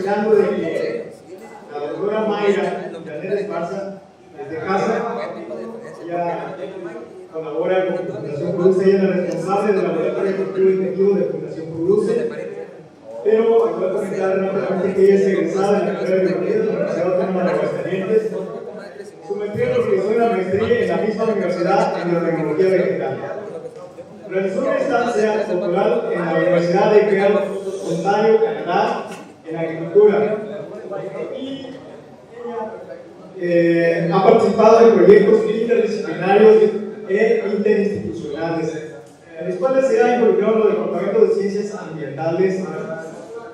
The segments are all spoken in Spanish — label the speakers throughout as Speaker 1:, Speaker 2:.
Speaker 1: aprovechando de que la doctora Mayra Janet Esparza, desde casa, ella colabora con Fundación Produce, ella es la responsable del laboratorio cultivo efectivo de Fundación Produce, pero voy a comentar rápidamente que ella es egresada de la carrera de Biología de la Universidad Autónoma de Aguascalientes. Su maestría lo realizó en la maestría en la misma universidad en biotecnología vegetal. Realizó una estancia doctoral en la Universidad de Quebec, Ontario, Canadá, en agricultura. Y ella ha participado en proyectos interdisciplinarios e interinstitucionales, en los cuales se ha involucrado en los departamentos de Ciencias Ambientales,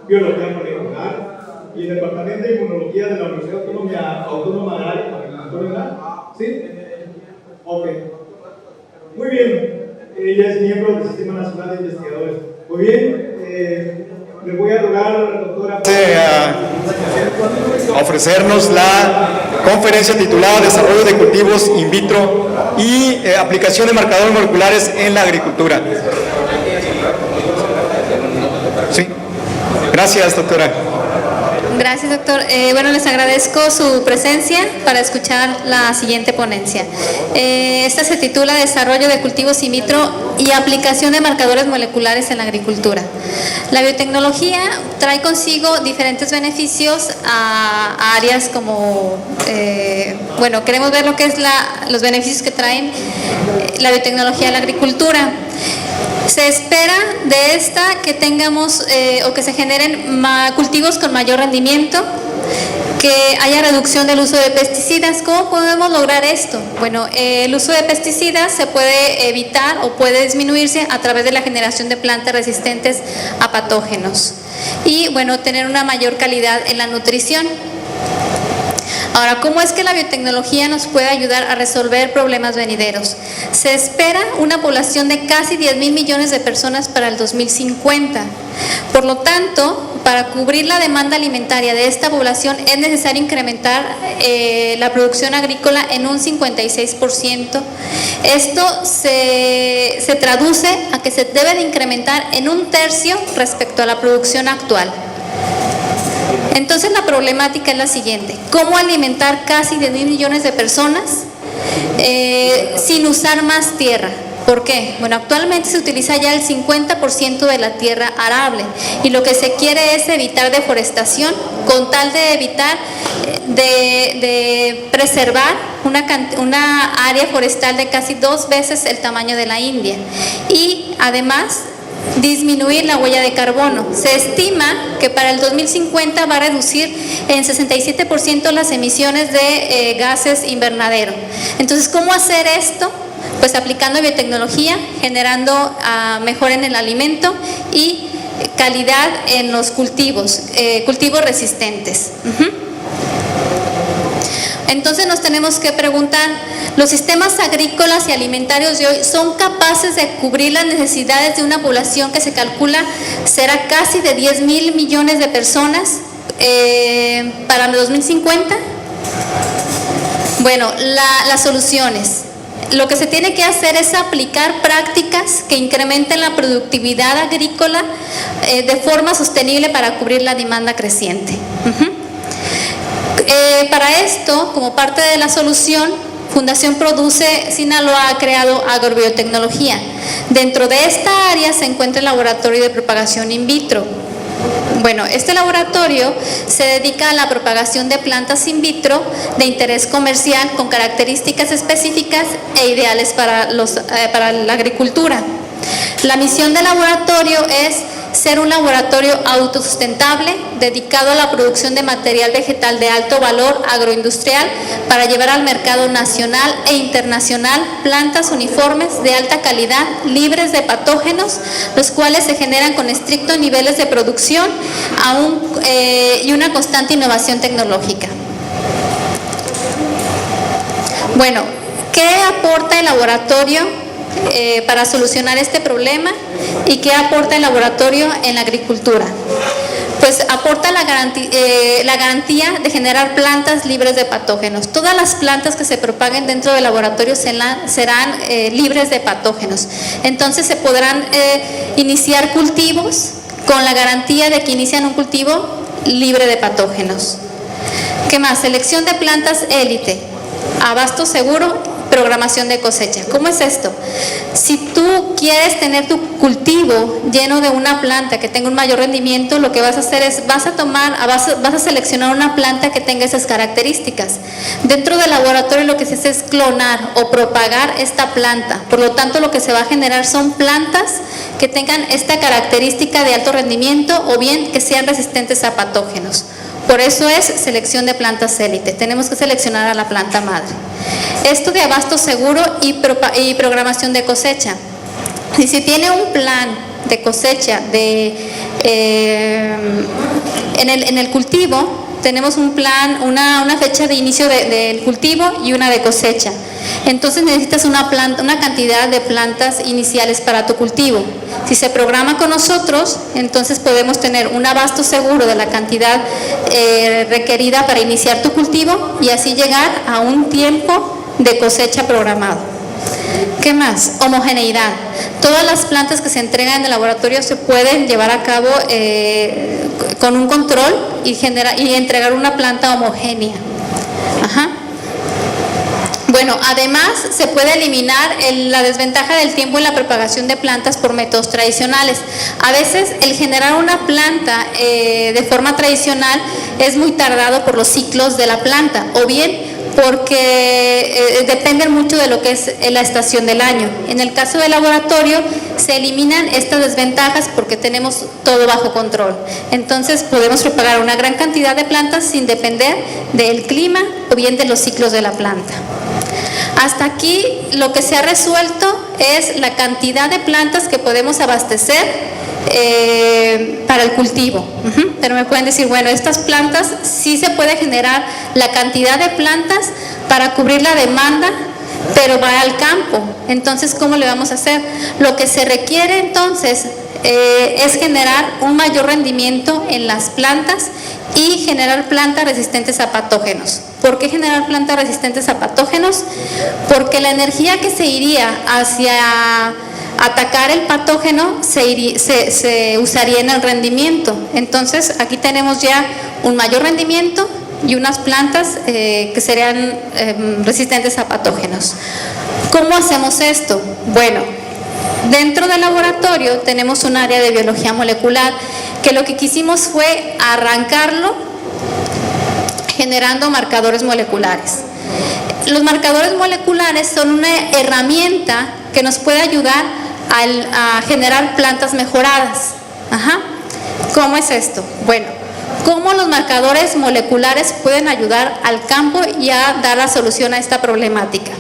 Speaker 1: Biología Molecular y el Departamento de Inmunología de la Universidad Autónoma de Agricultura. ¿Sí? Ok. Muy bien. Ella es miembro del Sistema Nacional de Investigadores. Muy bien. Le voy a rogar a la doctora
Speaker 2: a ofrecernos la conferencia titulada Desarrollo de cultivos in vitro y aplicación de marcadores moleculares en la agricultura. Sí. Gracias, doctora.
Speaker 3: Gracias, doctor. Bueno, les agradezco su presencia para escuchar la siguiente ponencia. Esta se titula Desarrollo de cultivos in vitro y aplicación de marcadores moleculares en la agricultura. La biotecnología trae consigo diferentes beneficios a áreas como, bueno, queremos ver lo que es los beneficios que traen la biotecnología a la agricultura. Se espera de esta que tengamos o que se generen cultivos con mayor rendimiento, que haya reducción del uso de pesticidas. ¿Cómo podemos lograr esto? Bueno, el uso de pesticidas se puede evitar o puede disminuirse a través de la generación de plantas resistentes a patógenos y, bueno, tener una mayor calidad en la nutrición. Ahora, ¿cómo es que la biotecnología nos puede ayudar a resolver problemas venideros? Se espera una población de casi 10.000 millones de personas para el 2050. Por lo tanto, para cubrir la demanda alimentaria de esta población es necesario incrementar la producción agrícola en un 56%. Esto se traduce a que se debe de incrementar en 1/3 respecto a la producción actual. Entonces la problemática es la siguiente: ¿cómo alimentar casi 10.000 millones de personas sin usar más tierra? ¿Por qué? Bueno, actualmente se utiliza ya el 50% de la tierra arable y lo que se quiere es evitar deforestación con tal de evitar de preservar una área forestal de casi 2 veces el tamaño de la India y además disminuir la huella de carbono. Se estima que para el 2050 va a reducir en 67% las emisiones de gases invernadero. Entonces, ¿cómo hacer esto? Pues aplicando biotecnología, generando mejora en el alimento y calidad en los cultivos resistentes. Entonces nos tenemos que preguntar, ¿los sistemas agrícolas y alimentarios de hoy son capaces de cubrir las necesidades de una población que se calcula será casi de 10.000 millones de personas para el 2050? Bueno, las soluciones. Lo que se tiene que hacer es aplicar prácticas que incrementen la productividad agrícola de forma sostenible para cubrir la demanda creciente. Para esto, como parte de la solución, Fundación Produce Sinaloa ha creado agrobiotecnología. Dentro de esta área se encuentra el laboratorio de propagación in vitro. Bueno, este laboratorio se dedica a la propagación de plantas in vitro de interés comercial con características específicas e ideales para la agricultura. La misión del laboratorio es ser un laboratorio autosustentable dedicado a la producción de material vegetal de alto valor agroindustrial para llevar al mercado nacional e internacional plantas uniformes de alta calidad, libres de patógenos, los cuales se generan con estrictos niveles de producción y una constante innovación tecnológica. Bueno, ¿qué aporta el laboratorio para solucionar este problema y qué aporta el laboratorio en la agricultura? Pues aporta la garantía de generar plantas libres de patógenos. Todas las plantas que se propaguen dentro del laboratorio serán libres de patógenos. Entonces se podrán iniciar cultivos con la garantía de que inician un cultivo libre de patógenos. ¿Qué más? Selección de plantas élite, abasto seguro, programación de cosecha. ¿Cómo es esto? Si tú quieres tener tu cultivo lleno de una planta que tenga un mayor rendimiento, lo que vas a hacer es, vas a seleccionar una planta que tenga esas características. Dentro del laboratorio lo que se hace es clonar o propagar esta planta. Por lo tanto, lo que se va a generar son plantas que tengan esta característica de alto rendimiento o bien que sean resistentes a patógenos. Por eso es selección de plantas élite. Tenemos que seleccionar a la planta madre. Esto de abasto seguro y programación de cosecha. Y si tiene un plan de cosecha en el cultivo, tenemos un plan, una fecha de inicio del cultivo y una de cosecha. Entonces necesitas una cantidad de plantas iniciales para tu cultivo. Si se programa con nosotros, entonces podemos tener un abasto seguro de la cantidad requerida para iniciar tu cultivo y así llegar a un tiempo de cosecha programado. ¿Qué más? Homogeneidad. Todas las plantas que se entregan en el laboratorio se pueden llevar a cabo con un control y entregar una planta homogénea. Ajá. Bueno, además se puede eliminar la desventaja del tiempo en la propagación de plantas por métodos tradicionales. A veces el generar una planta de forma tradicional es muy tardado por los ciclos de la planta o bien porque dependen mucho de lo que es la estación del año. En el caso del laboratorio se eliminan estas desventajas porque tenemos todo bajo control. Entonces podemos propagar una gran cantidad de plantas sin depender del clima o bien de los ciclos de la planta. Hasta aquí lo que se ha resuelto es la cantidad de plantas que podemos abastecer para el cultivo. Pero me pueden decir, bueno, estas plantas sí se puede generar la cantidad de plantas para cubrir la demanda, pero va al campo. Entonces, ¿cómo le vamos a hacer? Lo que se requiere entonces es generar un mayor rendimiento en las plantas y generar plantas resistentes a patógenos. ¿Por qué generar plantas resistentes a patógenos? Porque la energía que se iría hacia atacar el patógeno se usaría en el rendimiento. Entonces aquí tenemos ya un mayor rendimiento y unas plantas que serían resistentes a patógenos. ¿Cómo hacemos esto? Bueno, dentro del laboratorio tenemos un área de biología molecular que lo que quisimos fue arrancarlo generando marcadores moleculares. Los marcadores moleculares son una herramienta que nos puede ayudar a generar plantas mejoradas. Ajá. ¿Cómo es esto? Bueno, ¿cómo los marcadores moleculares pueden ayudar al campo y a dar la solución a esta problemática?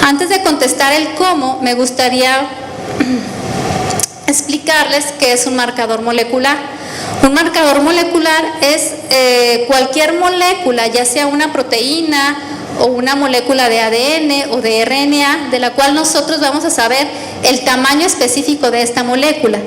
Speaker 3: Antes de contestar el cómo, me gustaría explicarles qué es un marcador molecular. Un marcador molecular es cualquier molécula, ya sea una proteína o una molécula de ADN o de RNA, de la cual nosotros vamos a saber el tamaño específico de esta molécula.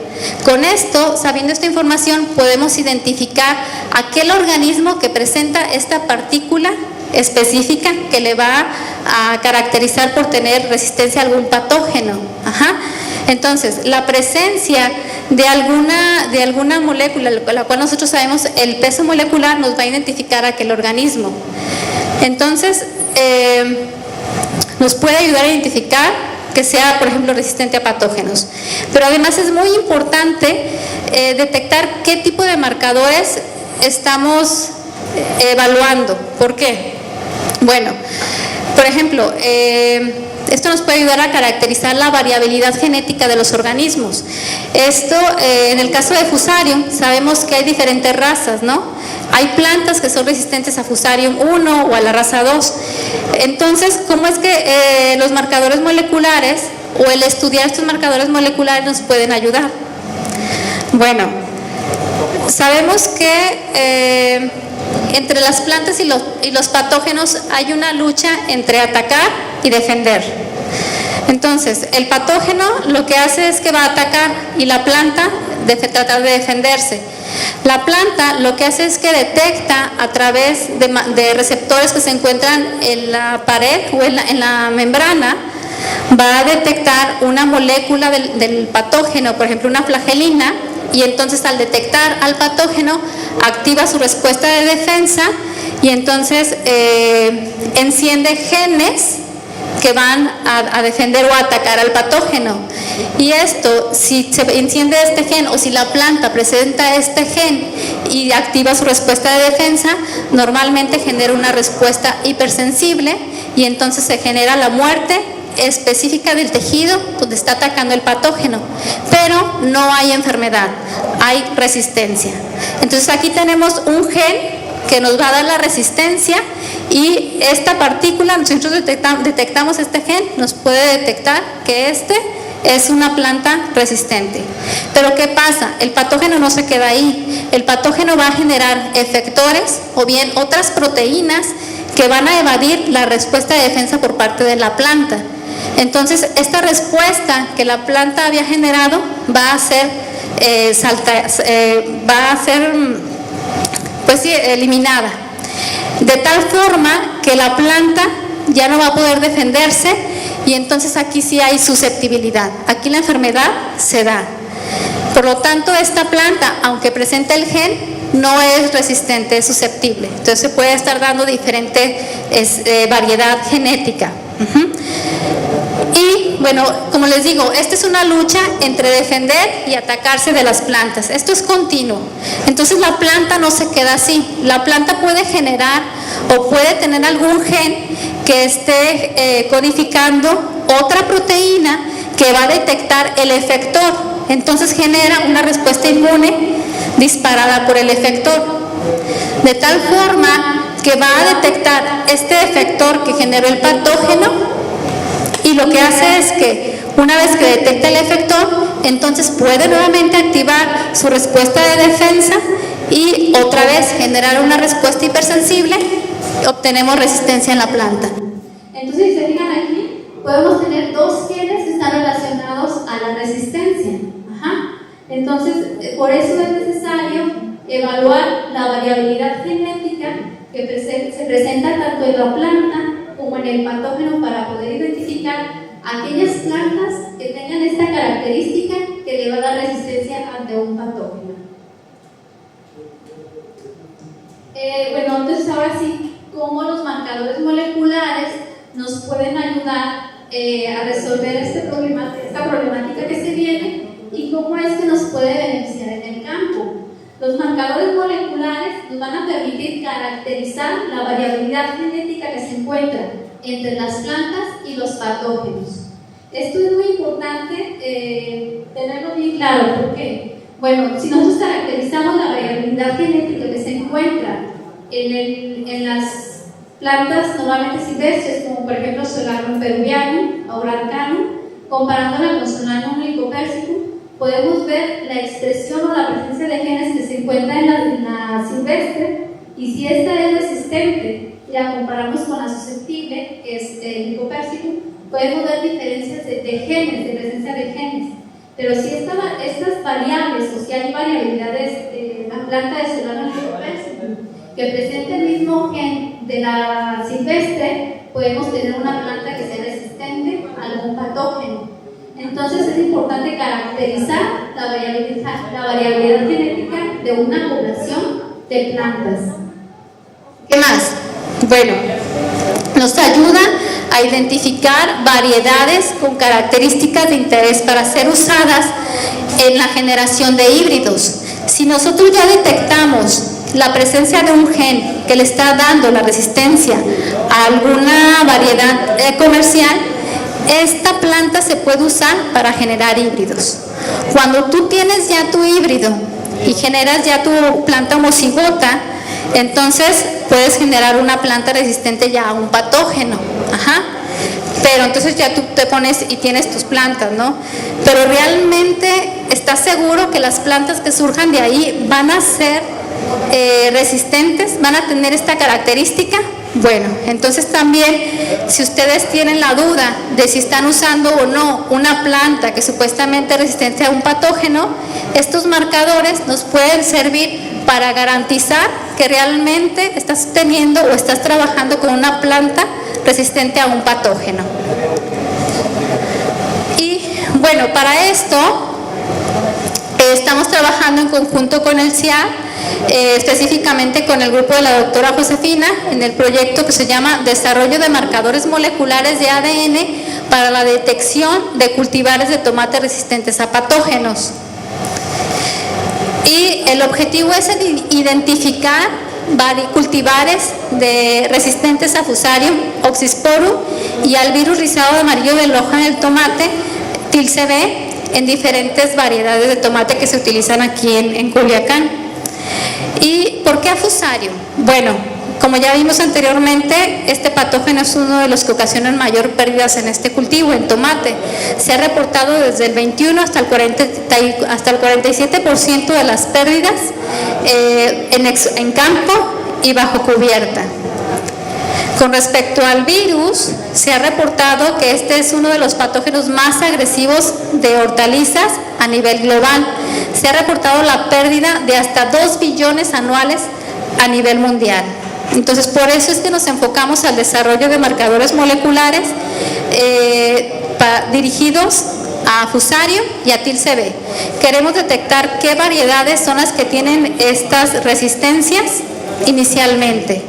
Speaker 3: Con esto, sabiendo esta información, podemos identificar aquel organismo que presenta esta partícula específica que le va a caracterizar por tener resistencia a algún patógeno. Ajá. Entonces, la presencia de alguna molécula, la cual nosotros sabemos el peso molecular, nos va a identificar aquel organismo. Entonces, nos puede ayudar a identificar que sea, por ejemplo, resistente a patógenos. Pero además es muy importante detectar qué tipo de marcadores estamos evaluando. ¿Por qué? Bueno, por ejemplo, esto nos puede ayudar a caracterizar la variabilidad genética de los organismos. Esto, en el caso de Fusarium, sabemos que hay diferentes razas, ¿no? Hay plantas que son resistentes a Fusarium 1 o a la raza 2. Entonces, ¿cómo es que los marcadores moleculares o el estudiar estos marcadores moleculares nos pueden ayudar? Bueno, sabemos que entre las plantas y los patógenos hay una lucha entre atacar y defender. Entonces, el patógeno lo que hace es que va a atacar y la planta tratar de defenderse. La planta lo que hace es que detecta a través de receptores que se encuentran en la pared o en la membrana, va a detectar una molécula del patógeno, por ejemplo una flagelina, y entonces al detectar al patógeno activa su respuesta de defensa y entonces enciende genes que van a defender o a atacar al patógeno. Y esto, si se enciende este gen o si la planta presenta este gen y activa su respuesta de defensa, normalmente genera una respuesta hipersensible y entonces se genera la muerte específica del tejido donde está atacando el patógeno, pero no hay enfermedad, hay resistencia. Entonces aquí tenemos un gen que nos va a dar la resistencia y esta partícula, nosotros detectamos este gen, nos puede detectar que este es una planta resistente. Pero ¿qué pasa? El patógeno no se queda ahí, el patógeno va a generar efectores o bien otras proteínas que van a evadir la respuesta de defensa por parte de la planta. Entonces esta respuesta que la planta había generado va a ser eliminada, de tal forma que la planta ya no va a poder defenderse y entonces aquí sí hay susceptibilidad, aquí la enfermedad se da. Por lo tanto, esta planta, aunque presente el gen, no es resistente, es susceptible. Entonces se puede estar dando diferente variedad genética. Y bueno, como les digo, esta es una lucha entre defender y atacarse de las plantas. Esto es continuo. Entonces la planta no se queda así. La planta puede generar o puede tener algún gen que esté codificando otra proteína que va a detectar el efector. Entonces genera una respuesta inmune disparada por el efector. De tal forma que va a detectar este efector que generó el patógeno. Y lo que hace es que una vez que detecta el efector, entonces puede nuevamente activar su respuesta de defensa y otra vez generar una respuesta hipersensible, obtenemos resistencia en la planta. Entonces, si se fijan aquí, podemos tener dos genes que están relacionados a la resistencia. Entonces, por eso es necesario evaluar la variabilidad genética que se presenta tanto en la planta como en el patógeno para poder identificar aquellas plantas que tengan esta característica que le va a dar resistencia ante un patógeno. Bueno, entonces ahora sí, cómo los marcadores moleculares nos pueden ayudar a resolver esta problemática que se viene y cómo es que nos puede beneficiar en el campo. Los marcadores moleculares nos van a permitir caracterizar la variabilidad genética que se encuentra entre las plantas y los patógenos. Esto es muy importante tenerlo bien claro, porque, bueno, si nosotros caracterizamos la variabilidad genética que se encuentra en las plantas normalmente silvestres, como por ejemplo Solanum peruvianum, Aurancanum, comparándola con Solanum lycopersicum, podemos ver la expresión o la presencia de genes que se encuentra en la silvestre, y si esta es resistente y la comparamos con la susceptible, que es el Lycopersicum, podemos ver diferencias de genes, de presencia de genes. Pero si estas variables, o si hay variabilidades de la planta de Solanum lycopersicum que presenta el mismo gen de la silvestre, podemos tener una planta que sea resistente a algún patógeno. Entonces es importante caracterizar la variabilidad genética de una población de plantas. ¿Qué más? Bueno, nos ayuda a identificar variedades con características de interés para ser usadas en la generación de híbridos. Si nosotros ya detectamos la presencia de un gen que le está dando la resistencia a alguna variedad comercial, esta planta se puede usar para generar híbridos. Cuando tú tienes ya tu híbrido y generas ya tu planta homocigota, entonces puedes generar una planta resistente ya a un patógeno. Pero entonces ya tú te pones y tienes tus plantas, ¿no? Pero realmente estás seguro que las plantas que surjan de ahí van a ser resistentes, van a tener esta característica. Bueno, entonces también, si ustedes tienen la duda de si están usando o no una planta que supuestamente es resistente a un patógeno, estos marcadores nos pueden servir para garantizar que realmente estás teniendo o estás trabajando con una planta resistente a un patógeno. Y bueno, para esto Estamos trabajando en conjunto con el CIAR, específicamente con el grupo de la doctora Josefina, en el proyecto que se llama Desarrollo de marcadores moleculares de ADN para la detección de cultivares de tomate resistentes a patógenos. Y el objetivo es identificar cultivares resistentes a Fusarium oxysporum y al virus rizado de amarillo de Loja en el tomate, TIL-CB, en diferentes variedades de tomate que se utilizan aquí en Culiacán. ¿Y por qué a Fusarium? Bueno, como ya vimos anteriormente, este patógeno es uno de los que ocasionan mayor pérdidas en este cultivo, en tomate. Se ha reportado desde el 21 hasta el 47% de las pérdidas en campo y bajo cubierta. Con respecto al virus, se ha reportado que este es uno de los patógenos más agresivos de hortalizas a nivel global. Se ha reportado la pérdida de hasta 2 billones anuales a nivel mundial. Entonces, por eso es que nos enfocamos al desarrollo de marcadores moleculares dirigidos a Fusarium y a TIL-CB. Queremos detectar qué variedades son las que tienen estas resistencias inicialmente,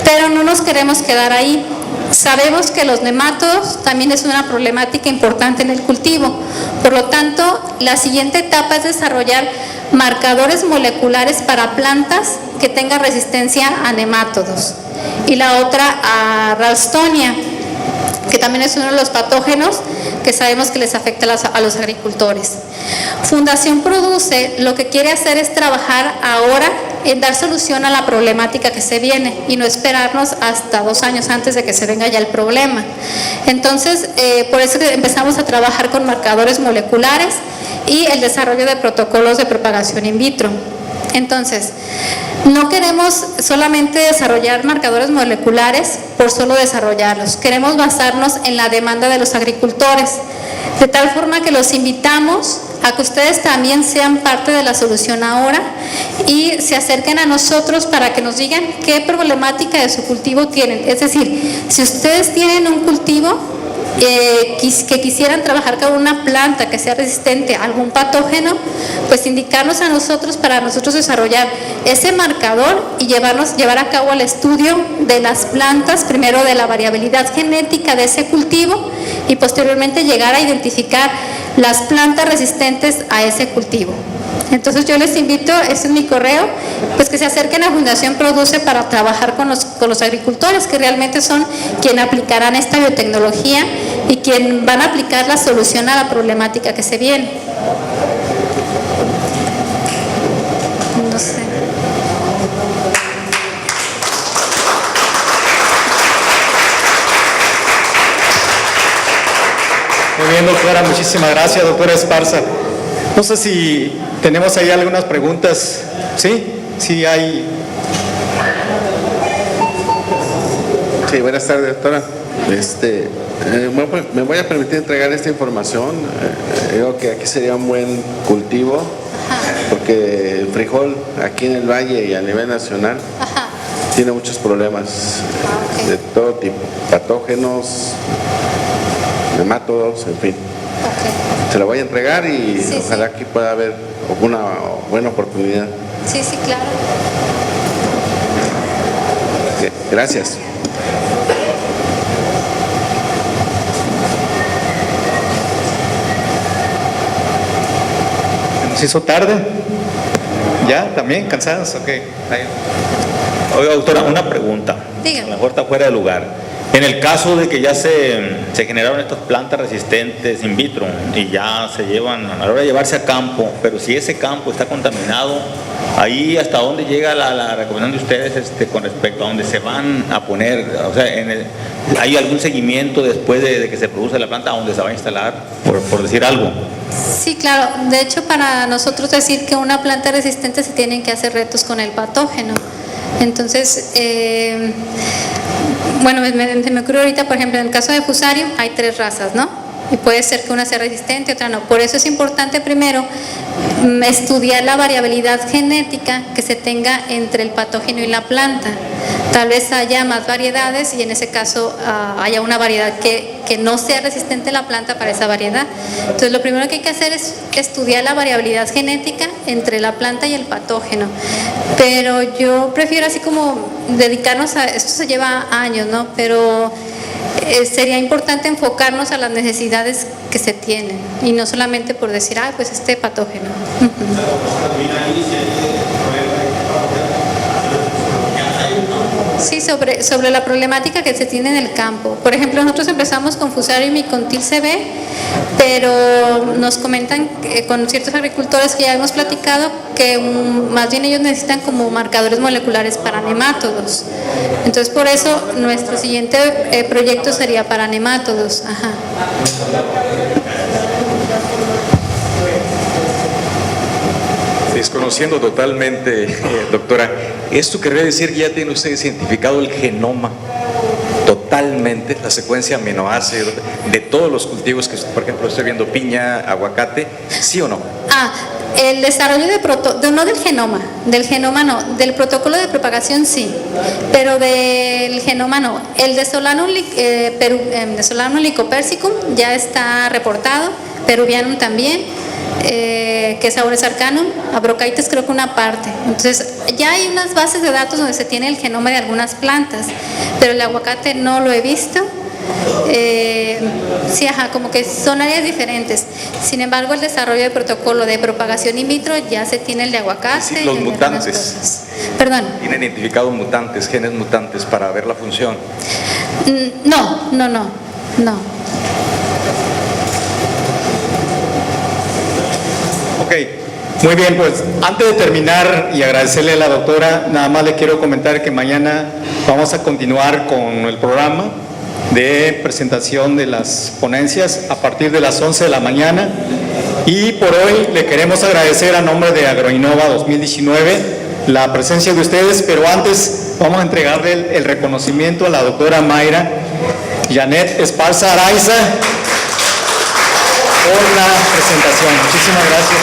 Speaker 3: pero no nos queremos quedar ahí. Sabemos que los nematodos también es una problemática importante en el cultivo, por lo tanto, la siguiente etapa es desarrollar marcadores moleculares para plantas que tengan resistencia a nemátodos, y la otra a Ralstonia, que también es uno de los patógenos que sabemos que les afecta a los agricultores. Fundación Produce lo que quiere hacer es trabajar ahora en dar solución a la problemática que se viene y no esperarnos hasta 2 años antes de que se venga ya el problema. Entonces, por eso empezamos a trabajar con marcadores moleculares y el desarrollo de protocolos de propagación in vitro. Entonces, no queremos solamente desarrollar marcadores moleculares por solo desarrollarlos, queremos basarnos en la demanda de los agricultores, de tal forma que los invitamos a que ustedes también sean parte de la solución ahora y se acerquen a nosotros para que nos digan qué problemática de su cultivo tienen. Es decir, si ustedes tienen un cultivo que quisieran trabajar con una planta que sea resistente a algún patógeno, pues indicarnos a nosotros para nosotros desarrollar ese marcador y llevar a cabo el estudio de las plantas, primero de la variabilidad genética de ese cultivo y posteriormente llegar a identificar las plantas resistentes a ese cultivo. Entonces yo les invito, ese es mi correo, pues que se acerquen a Fundación Produce para trabajar con los agricultores, que realmente son quienes aplicarán esta biotecnología y quien van a aplicar la solución a la problemática que se viene. No sé.
Speaker 2: Muy bien, doctora, muchísimas gracias, doctora Esparza. No sé si tenemos ahí algunas preguntas. ¿Sí? Sí hay.
Speaker 4: Sí, buenas tardes, doctora. Me voy a permitir entregar esta información. Creo que aquí sería un buen cultivo, porque el frijol aquí en el valle y a nivel nacional tiene muchos problemas de todo tipo, patógenos, nemátodos, en fin. Se la voy a entregar y ojalá que pueda haber alguna buena oportunidad.
Speaker 3: Sí, claro.
Speaker 4: Okay, gracias.
Speaker 2: ¿Nos hizo tarde? ¿Ya? ¿También? ¿Cansados? Ok.
Speaker 5: Oiga, doctora, una pregunta.
Speaker 3: Dígame.
Speaker 5: A lo mejor está fuera de lugar. En el caso de que ya se generaron estas plantas resistentes in vitro y ya se llevan, a la hora de llevarse a campo, pero si ese campo está contaminado, ahí hasta dónde llega la recomendación de ustedes con respecto a dónde se van a poner, o sea, ¿hay algún seguimiento después de que se produce la planta a dónde se va a instalar, por decir algo?
Speaker 3: Sí, claro. De hecho, para nosotros decir que una planta resistente se tienen que hacer retos con el patógeno. Entonces, bueno, me ocurre ahorita, por ejemplo, en el caso de Fusarium hay 3 razas, ¿no? y puede ser que una sea resistente, otra no. Por eso es importante primero estudiar la variabilidad genética que se tenga entre el patógeno y la planta. Tal vez haya más variedades y en ese caso haya una variedad que no sea resistente a la planta para esa variedad. Entonces lo primero que hay que hacer es estudiar la variabilidad genética entre la planta y el patógeno. Pero yo prefiero así como dedicarnos a, esto se lleva años, ¿no? Pero sería importante enfocarnos a las necesidades que se tienen y no solamente por decir, pues este patógeno. Sí, sobre la problemática que se tiene en el campo. Por ejemplo, nosotros empezamos con Fusarium y con TIL-CB, pero nos comentan con ciertos agricultores que ya hemos platicado que más bien ellos necesitan como marcadores moleculares para nemátodos. Entonces, por eso nuestro siguiente proyecto sería para nemátodos. Ajá.
Speaker 6: Desconociendo totalmente, doctora, ¿esto querría decir que ya tienen ustedes identificado el genoma totalmente, la secuencia aminoácido de todos los cultivos que, por ejemplo, estoy viendo piña, aguacate, sí o no?
Speaker 3: El desarrollo no del genoma no, del protocolo de propagación sí, pero del genoma no. El de Solanum lycopersicum ya está reportado, Peruvianum también, que es Aures arcanum, Abrocaites creo que una parte. Entonces ya hay unas bases de datos donde se tiene el genoma de algunas plantas, pero el aguacate no lo he visto. Sí, como que son áreas diferentes. Sin embargo, el desarrollo de protocolo de propagación in vitro ya se tiene el de aguacate.
Speaker 6: Sí, los mutantes.
Speaker 3: Perdón.
Speaker 6: ¿Tienen identificado mutantes, genes mutantes para ver la función?
Speaker 3: No.
Speaker 2: Ok, muy bien, pues antes de terminar y agradecerle a la doctora, nada más le quiero comentar que mañana vamos a continuar con el programa de presentación de las ponencias a partir de las 11 de la mañana y por hoy le queremos agradecer a nombre de Agroinnova 2019 la presencia de ustedes, pero antes vamos a entregarle el reconocimiento a la doctora Mayra Janet Esparza Araiza por la presentación. Muchísimas gracias.